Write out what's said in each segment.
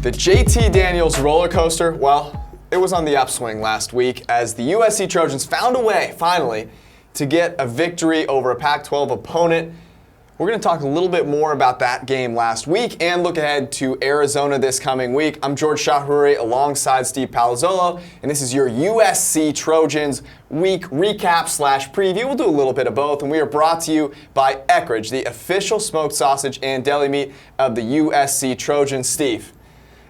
The JT Daniels roller coaster, well, it was on the upswing last week as the USC Trojans found a way, finally, to get a victory over a Pac-12 opponent. We're going to talk a little bit more about that game last week and look ahead to Arizona this coming week. I'm George Chahrouri alongside Steve Palazzolo, and this is your USC Trojans week recap / preview. We'll do a little bit of both, and we are brought to you by Eckrich, the official smoked sausage and deli meat of the USC Trojans. Steve,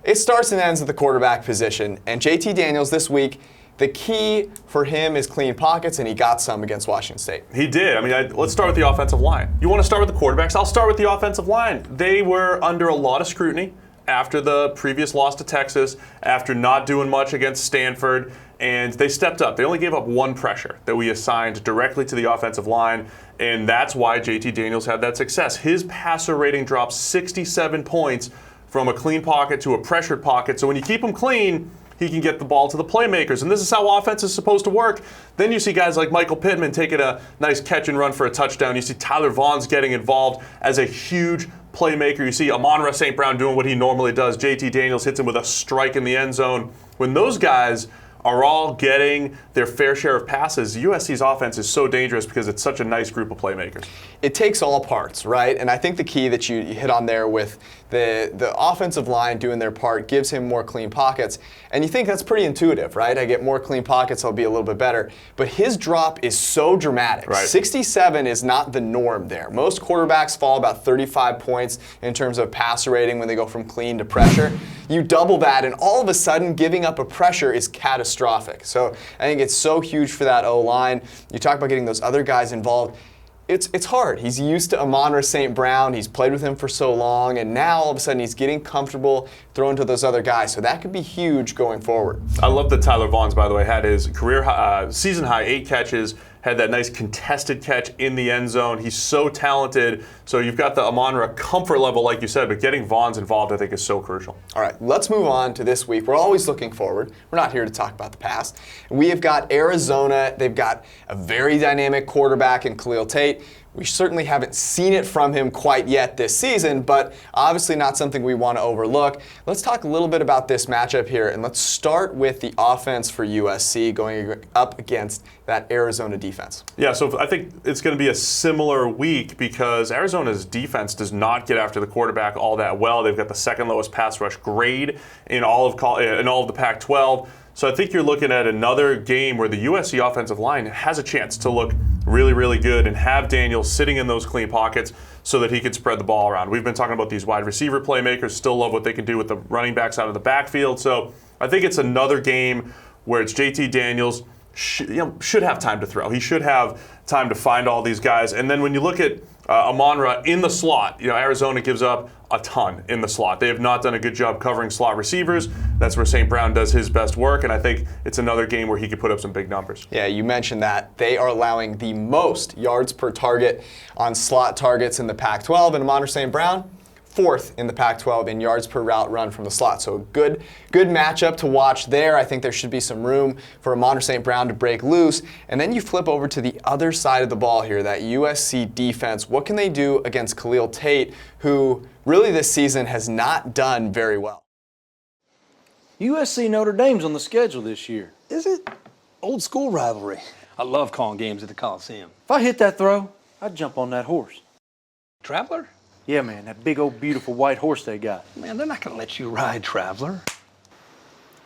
it starts and ends at the quarterback position, and JT Daniels this week, the key for him is clean pockets, and he got some against Washington State. He did. Let's start with the offensive line. You want to start with the quarterbacks? I'll start with the offensive line. They were under a lot of scrutiny after the previous loss to Texas, after not doing much against Stanford, and they stepped up. They only gave up one pressure that we assigned directly to the offensive line, and that's why JT Daniels had that success. His passer rating dropped 67 points from a clean pocket to a pressured pocket. So when you keep him clean, he can get the ball to the playmakers. And this is how offense is supposed to work. Then you see guys like Michael Pittman taking a nice catch and run for a touchdown. You see Tyler Vaughan's getting involved as a huge playmaker. You see Amon-Ra St. Brown doing what he normally does. JT Daniels hits him with a strike in the end zone. When those guys are all getting their fair share of passes, USC's offense is so dangerous because it's such a nice group of playmakers. It takes all parts, right? And I think the key that you hit on there with the offensive line doing their part gives him more clean pockets. And you think that's pretty intuitive, right? I get more clean pockets, I'll be a little bit better. But his drop is so dramatic. Right. 67 is not the norm there. Most quarterbacks fall about 35 points in terms of passer rating when they go from clean to pressure. You double that, and all of a sudden, giving up a pressure is catastrophic. So I think it's so huge for that O-line. You talk about getting those other guys involved. It's hard. He's used to Amon-Ra St. Brown. He's played with him for so long, and now all of a sudden he's getting comfortable throwing to those other guys. So that could be huge going forward. I love that Tyler Vaughan's, by the way, had his career season high 8 catches, had that nice contested catch in the end zone. He's so talented. So you've got the Amon-Ra comfort level, like you said, but getting Vaughan's involved, I think, is so crucial. All right, let's move on to this week. We're always looking forward. We're not here to talk about the past. We have got Arizona. They've got a very dynamic quarterback in Khalil Tate. We certainly haven't seen it from him quite yet this season, but obviously not something we want to overlook. Let's talk a little bit about this matchup here, and let's start with the offense for USC going up against that Arizona defense. Yeah, so I think it's going to be a similar week because Arizona's defense does not get after the quarterback all that well. They've got the second lowest pass rush grade in all of the Pac-12. So I think you're looking at another game where the USC offensive line has a chance to look really, really good and have Daniels sitting in those clean pockets so that he can spread the ball around. We've been talking about these wide receiver playmakers, still love what they can do with the running backs out of the backfield. So I think it's another game where it's JT Daniels should have time to throw. He should have time to find all these guys. And then when you look at Amon-Ra in the slot, Arizona gives up a ton in the slot. They have not done a good job covering slot receivers. That's where St. Brown does his best work, and I think it's another game where he could put up some big numbers. Yeah, you mentioned that. They are allowing the most yards per target on slot targets in the Pac-12, and Amon-Ra St. Brown, 4th in the Pac-12 in yards per route run from the slot. So good matchup to watch there. I think there should be some room for Amon-Ra St. Brown to break loose. And then you flip over to the other side of the ball here, that USC defense. What can they do against Khalil Tate, who really this season has not done very well? USC Notre Dame's on the schedule this year. Is it? Old school rivalry. I love calling games at the Coliseum. If I hit that throw, I'd jump on that horse. Traveler? Yeah, man, that big old beautiful white horse they got. Man, they're not going to let you ride Traveler.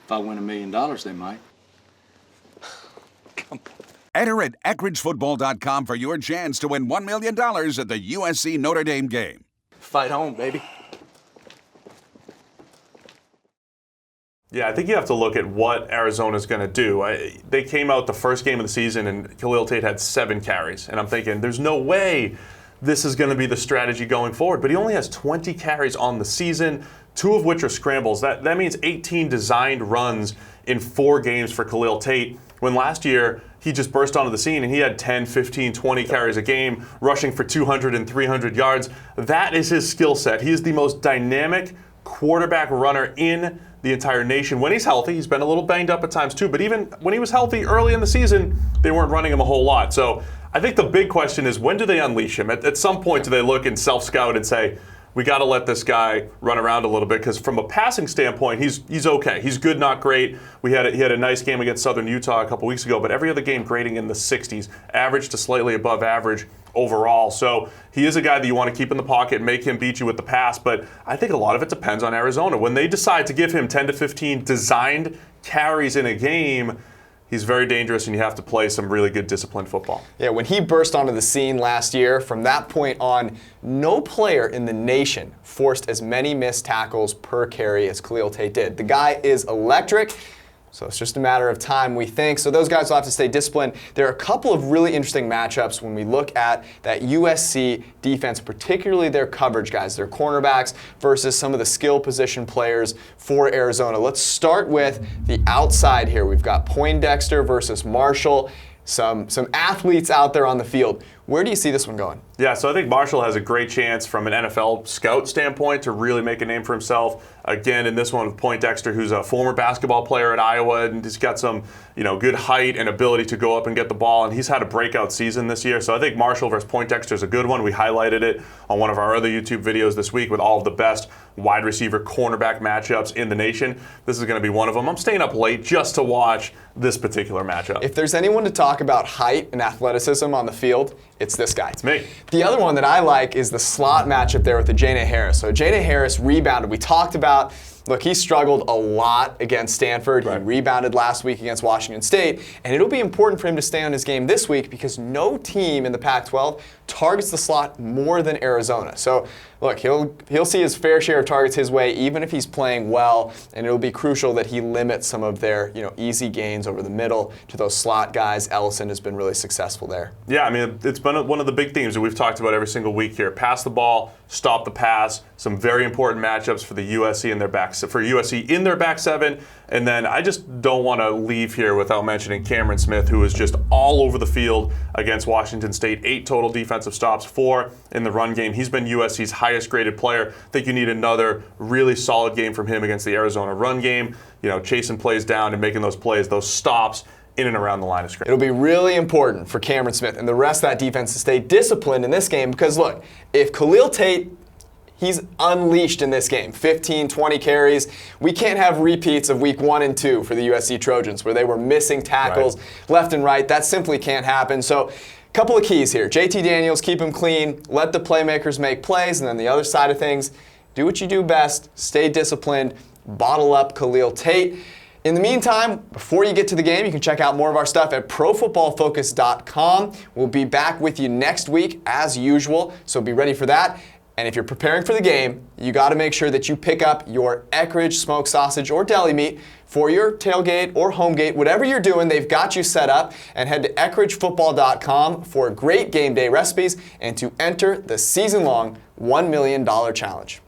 If I win $1 million, they might. Enter at EckridgeFootball.com for your chance to win $1 million at the USC Notre Dame game. Fight on, baby. Yeah, I think you have to look at what Arizona's going to do. They came out the first game of the season and Khalil Tate had 7 carries. And I'm thinking, there's no way this is going to be the strategy going forward. But he only has 20 carries on the season, 2 of which are scrambles. That means 18 designed runs in 4 games for Khalil Tate, when last year he just burst onto the scene and he had 10, 15, 20 carries a game, rushing for 200 and 300 yards. That is his skill set. He is the most dynamic quarterback runner in the entire nation. When he's healthy, he's been a little banged up at times too, but even when he was healthy early in the season, they weren't running him a whole lot. So I think the big question is, when do they unleash him? At some point, do they look and self-scout and say, we got to let this guy run around a little bit, because from a passing standpoint, he's okay. He's good, not great. He had a nice game against Southern Utah a couple weeks ago, but every other game grading in the 60s, average to slightly above average overall. So he is a guy that you want to keep in the pocket and make him beat you with the pass, but I think a lot of it depends on Arizona. When they decide to give him 10 to 15 designed carries in a game, he's very dangerous, and you have to play some really good disciplined football. Yeah, when he burst onto the scene last year, from that point on, no player in the nation forced as many missed tackles per carry as Khalil Tate did. The guy is electric, so it's just a matter of time, we think. So those guys will have to stay disciplined. There are a couple of really interesting matchups when we look at that USC defense, particularly their coverage guys, their cornerbacks versus some of the skill position players for Arizona. Let's start with the outside here. We've got Dexter versus Marshall. Some athletes out there on the field. Where do you see this one going? Yeah, so I think Marshall has a great chance from an NFL scout standpoint to really make a name for himself. Again, in this one with Dexter, who's a former basketball player at Iowa, and he's got some, good height and ability to go up and get the ball, and he's had a breakout season this year. So I think Marshall versus Dexter is a good one. We highlighted it on one of our other YouTube videos this week with all of the best wide receiver cornerback matchups in the nation. This is going to be one of them. I'm staying up late just to watch this particular matchup. If there's anyone to talk about height and athleticism on the field, it's this guy. It's me. The other one that I like is the slot matchup there with the Jana Harris. So Jana Harris rebounded. We talked about, look, he struggled a lot against Stanford. Right. He rebounded last week against Washington State. And it'll be important for him to stay on his game this week because no team in the Pac-12 targets the slot more than Arizona. So look, he'll see his fair share of targets his way, even if he's playing well, and it'll be crucial that he limits some of their easy gains over the middle to those slot guys. Ellison has been really successful there. Yeah, I mean, it's been one of the big themes that we've talked about every single week here. Pass the ball, stop the pass. Some very important matchups for the USC in their back seven. And then I just don't want to leave here without mentioning Cameron Smith, who is just all over the field against Washington State. 8 total defensive stops, 4 in the run game. He's been USC's highest graded player. I think you need another really solid game from him against the Arizona run game. Chasing plays down and making those plays, those stops in and around the line of scrimmage. It'll be really important for Cameron Smith and the rest of that defense to stay disciplined in this game because, look, if Khalil Tate, he's unleashed in this game, 15, 20 carries. We can't have repeats of week 1 and 2 for the USC Trojans where they were missing tackles left and right. That simply can't happen. So a couple of keys here. JT Daniels, keep him clean, let the playmakers make plays, and then the other side of things, do what you do best, stay disciplined, bottle up Khalil Tate. In the meantime, before you get to the game, you can check out more of our stuff at profootballfocus.com. We'll be back with you next week as usual, so be ready for that. And if you're preparing for the game, you got to make sure that you pick up your Eckrich smoked sausage or deli meat for your tailgate or home gate. Whatever you're doing, they've got you set up. And head to EckrichFootball.com for great game day recipes and to enter the season-long $1 million challenge.